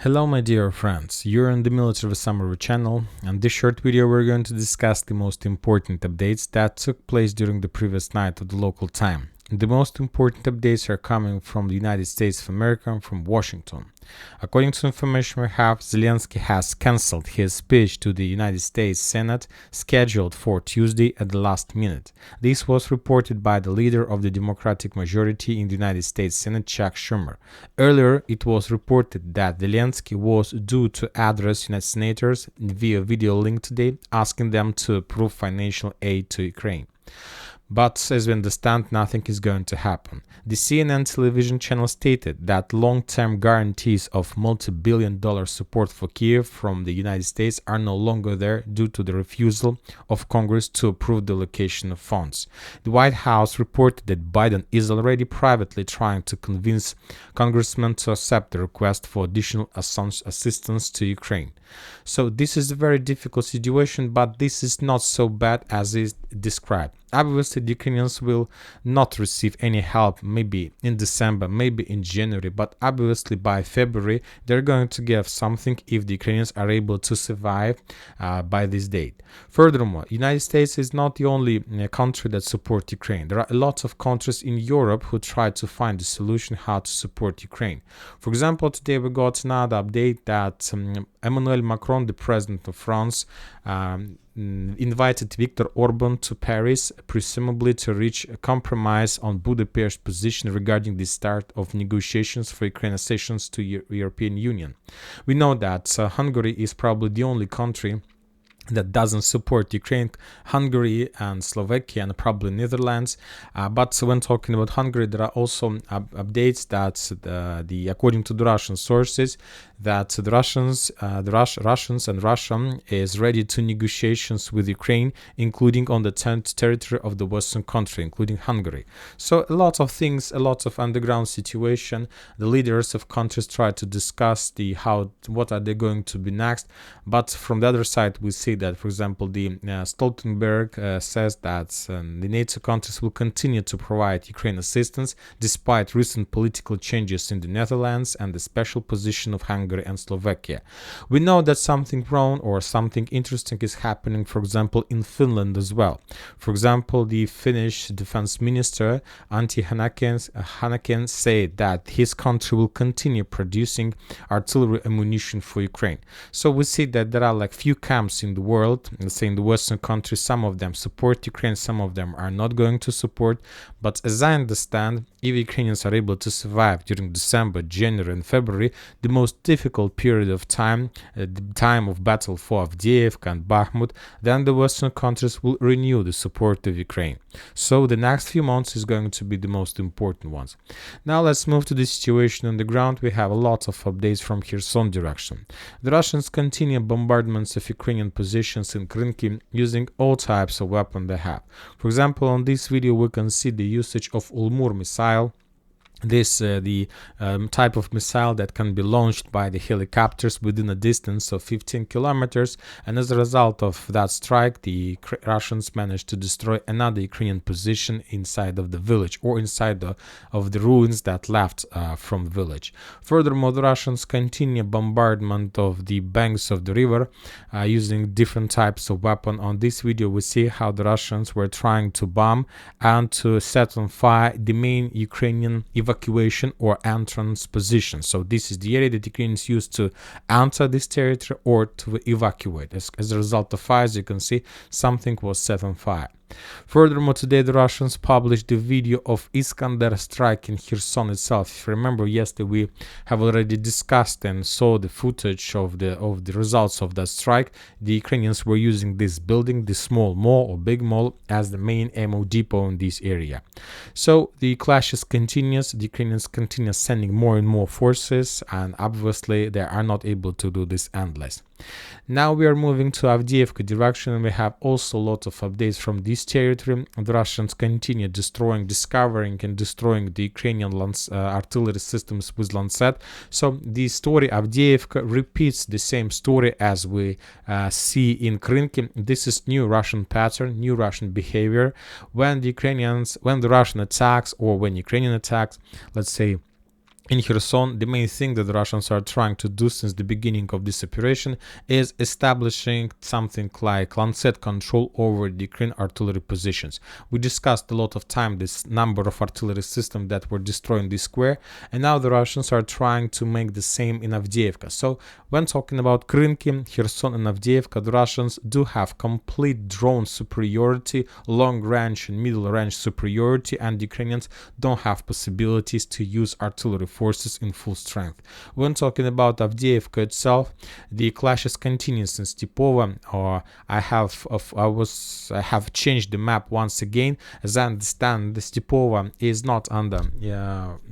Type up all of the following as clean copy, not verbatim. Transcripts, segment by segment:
Hello my dear friends, you're on the Military Summary channel, and this short video we're going to discuss the most important updates that took place during the previous night of the local time. The most important updates are coming from the United States of America and from Washington. According to information we have, Zelensky has cancelled his speech to the United States Senate scheduled for Tuesday at the last minute. This was reported by the leader of the Democratic majority in the United States Senate, Chuck Schumer. Earlier, it was reported that Zelensky was due to address United senators via video link today, asking them to approve financial aid to Ukraine. But as we understand, nothing is going to happen. The CNN television channel stated that long-term guarantees of multi-billion-dollar support for Kiev from the United States are no longer there due to the refusal of Congress to approve the allocation of funds. The White House reported that Biden is already privately trying to convince congressmen to accept the request for additional assistance to Ukraine. So this is a very difficult situation, but this is not so bad as is described. Obviously, the Ukrainians will not receive any help maybe in December, maybe in January, but obviously by February they're going to give something if the Ukrainians are able to survive by this date. Furthermore, United States is not the only country that supports Ukraine. There are a lot of countries in Europe who try to find a solution how to support Ukraine. For example, today we got another update that Emmanuel Macron, the president of France, invited Viktor Orban to Paris, presumably to reach a compromise on Budapest's position regarding the start of negotiations for Ukraine accession to European Union. We know that Hungary is probably the only country that doesn't support Ukraine, Hungary and Slovakia and probably Netherlands. But when talking about Hungary, there are also updates that according to the Russian sources, that the Russians and Russia is ready to negotiations with Ukraine, including on the territory of the Western country, including Hungary. So a lot of things, a lot of underground situation. The leaders of countries try to discuss what are they going to be next. But from the other side, we see that, for example, the Stoltenberg says that the NATO countries will continue to provide Ukraine assistance despite recent political changes in the Netherlands and the special position of Hungary and Slovakia. We know that something wrong or something interesting is happening, for example, in Finland as well. For example, the Finnish defense minister, Antti Hanaken, said that his country will continue producing artillery ammunition for Ukraine. So we see that there are like few camps in the world, let's say in the Western countries. Some of them support Ukraine, some of them are not going to support. But as I understand, if Ukrainians are able to survive during December, January and February, the most difficult period of time, the time of battle for Avdiivka and Bakhmut, then the Western countries will renew the support of Ukraine. So the next few months is going to be the most important ones. Now let's move to the situation on the ground. We have a lot of updates from Kherson direction. The Russians continue bombardments of Ukrainian positions in Krinky using all types of weapons they have. For example, on this video we can see the usage of Ulmur missile. This the type of missile that can be launched by the helicopters within a distance of 15 kilometers, and as a result of that strike, the Russians managed to destroy another Ukrainian position inside of the village or inside of the ruins that left from the village. Furthermore, the Russians continue bombardment of the banks of the river using different types of weapon. On this video, we see how the Russians were trying to bomb and to set on fire the main Ukrainian evacuation or entrance position. So this is the area that Ukrainians used to enter this territory or to evacuate. As a result of fire, as you can see, something was set on fire. Furthermore, today the Russians published the video of Iskander strike in Kherson itself. If you remember, yesterday we have already discussed and saw the footage of the results of that strike. The Ukrainians were using this building, this small mall or big mall, as the main ammo depot in this area. So the clashes continues. The Ukrainians continue sending more and more forces, and obviously they are not able to do this endless. Now we are moving to Avdiivka direction, and we have also a lot of updates from this territory. The Russians continue discovering and destroying the Ukrainian artillery systems with Lancet. So the story Avdiivka repeats the same story as we see in Krinky. This is new Russian pattern, new Russian behavior. When the Russian attacks, or when Ukrainian attacks, let's say in Kherson, the main thing that the Russians are trying to do since the beginning of this operation is establishing something like Lancet control over the Ukraine artillery positions. We discussed a lot of time this number of artillery systems that were destroying this square, and now the Russians are trying to make the same in Avdiivka. So when talking about Krynky, Kherson and Avdiivka, the Russians do have complete drone superiority, long range and middle range superiority, and the Ukrainians don't have possibilities to use artillery forces in full strength. When talking about Avdiivka itself, the clashes continue since Stepova, or I have changed the map once again. As I understand, the Stepova is not under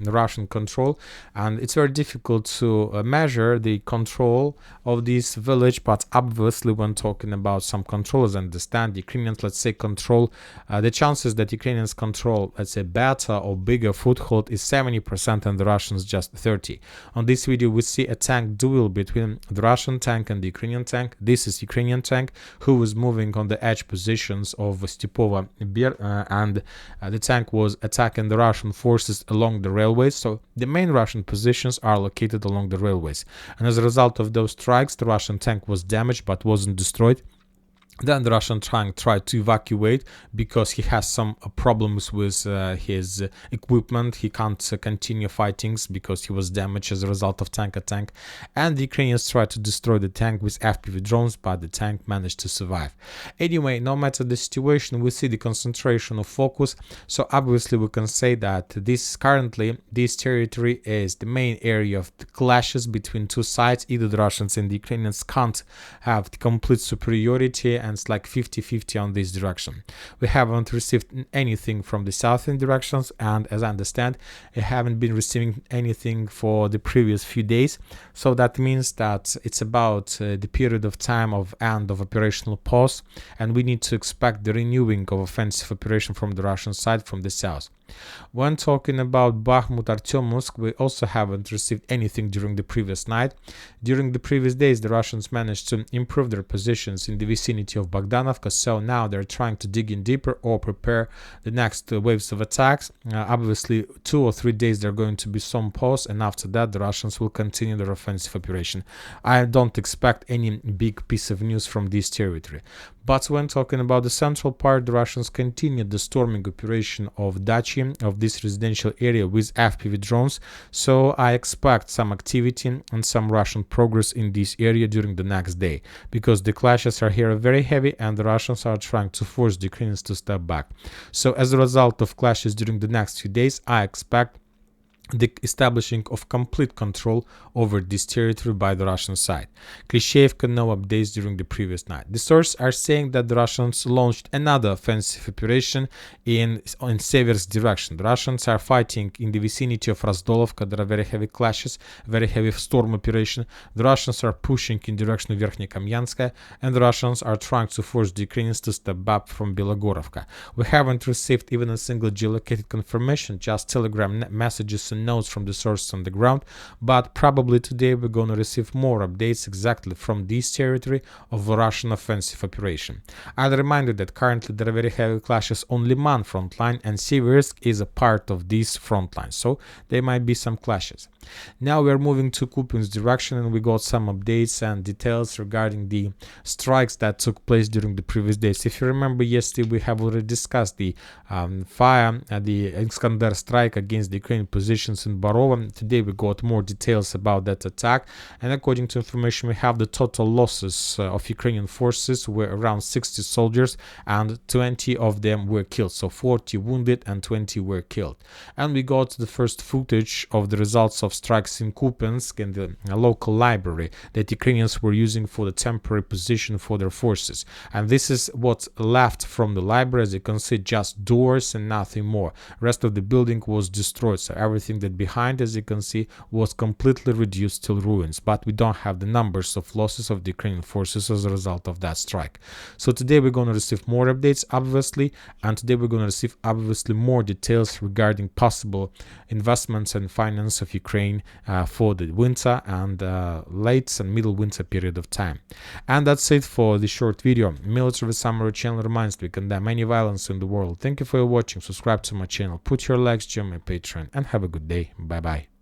Russian control, and it's very difficult to measure the control of this village, but obviously when talking about some controllers, understand the Ukrainians, let's say, control the chances that Ukrainians control, let's say, better or bigger foothold is 70% and the Russians just 30. On this video we see a tank duel between the Russian tank and the Ukrainian tank. This is Ukrainian tank who was moving on the edge positions of Stepova and the tank was attacking the Russian forces along the railways. So the main Russian positions are located along the railways, and as a result of those strikes the Russian tank was damaged but wasn't destroyed. Then the Russian tank tried to evacuate because he has some problems with his equipment. He can't continue fighting because he was damaged as a result of tank attack. And the Ukrainians tried to destroy the tank with FPV drones, but the tank managed to survive. Anyway, no matter the situation, we see the concentration of focus. So obviously we can say that this territory is the main area of the clashes between two sides. Either the Russians and the Ukrainians can't have the complete superiority, and it's like 50-50 on this direction. We haven't received anything from the southern directions, and as I understand, I haven't been receiving anything for the previous few days. So that means that it's about the period of time of end of operational pause, and we need to expect the renewing of offensive operation from the Russian side from the south. When talking about Bakhmut, Artyomovsk, we also haven't received anything during the previous night. During the previous days, the Russians managed to improve their positions in the vicinity of Bogdanovka, so now they're trying to dig in deeper or prepare the next waves of attacks. Obviously, 2 or 3 days there are going to be some pause, and after that the Russians will continue their offensive operation. I don't expect any big piece of news from this territory. But when talking about the central part, the Russians continued the storming operation of Dachi, of this residential area, with FPV drones. So I expect some activity and some Russian progress in this area during the next day, because the clashes are here very heavy and the Russians are trying to force the Ukrainians to step back. So as a result of clashes during the next few days, I expect the establishing of complete control over this territory by the Russian side. Klishevka, no updates during the previous night. The sources are saying that the Russians launched another offensive operation in Seversk direction. The Russians are fighting in the vicinity of Razdolovka. There are very heavy clashes, very heavy storm operation. The Russians are pushing in direction of Verkhnyakamyanska, and the Russians are trying to force the Ukrainians to step back from Belogorovka. We haven't received even a single geolocated confirmation, just telegram messages and notes from the sources on the ground, but probably today we're going to receive more updates exactly from this territory of a Russian offensive operation. I'll remind you that currently there are very heavy clashes on Liman front line, and Seversk is a part of this front line, so there might be some clashes. Now we're moving to Kupiansk direction, and we got some updates and details regarding the strikes that took place during the previous days. If you remember, yesterday we have already discussed the fire at the Iskander strike against the Ukrainian positions in Barova. Today we got more details about that attack, and according to information we have, the total losses of Ukrainian forces were around 60 soldiers and 20 of them were killed, so 40 wounded and 20 were killed. And we got the first footage of the results of strikes in Kupiansk in the local library that Ukrainians were using for the temporary position for their forces, and this is what's left from the library. As you can see, just doors and nothing more. Rest of the building was destroyed, so everything that behind, as you can see, was completely reduced to ruins, but we don't have the numbers of losses of the Ukrainian forces as a result of that strike. So today we're going to receive more updates, obviously, and today we're going to receive obviously more details regarding possible investments and finance of Ukraine for the winter and late and middle winter period of time. And that's it for this short video. Military Summary channel reminds we condemn any violence in the world. Thank you for watching. Subscribe to my channel, put your likes, join my Patreon, and have a good day. Bye bye.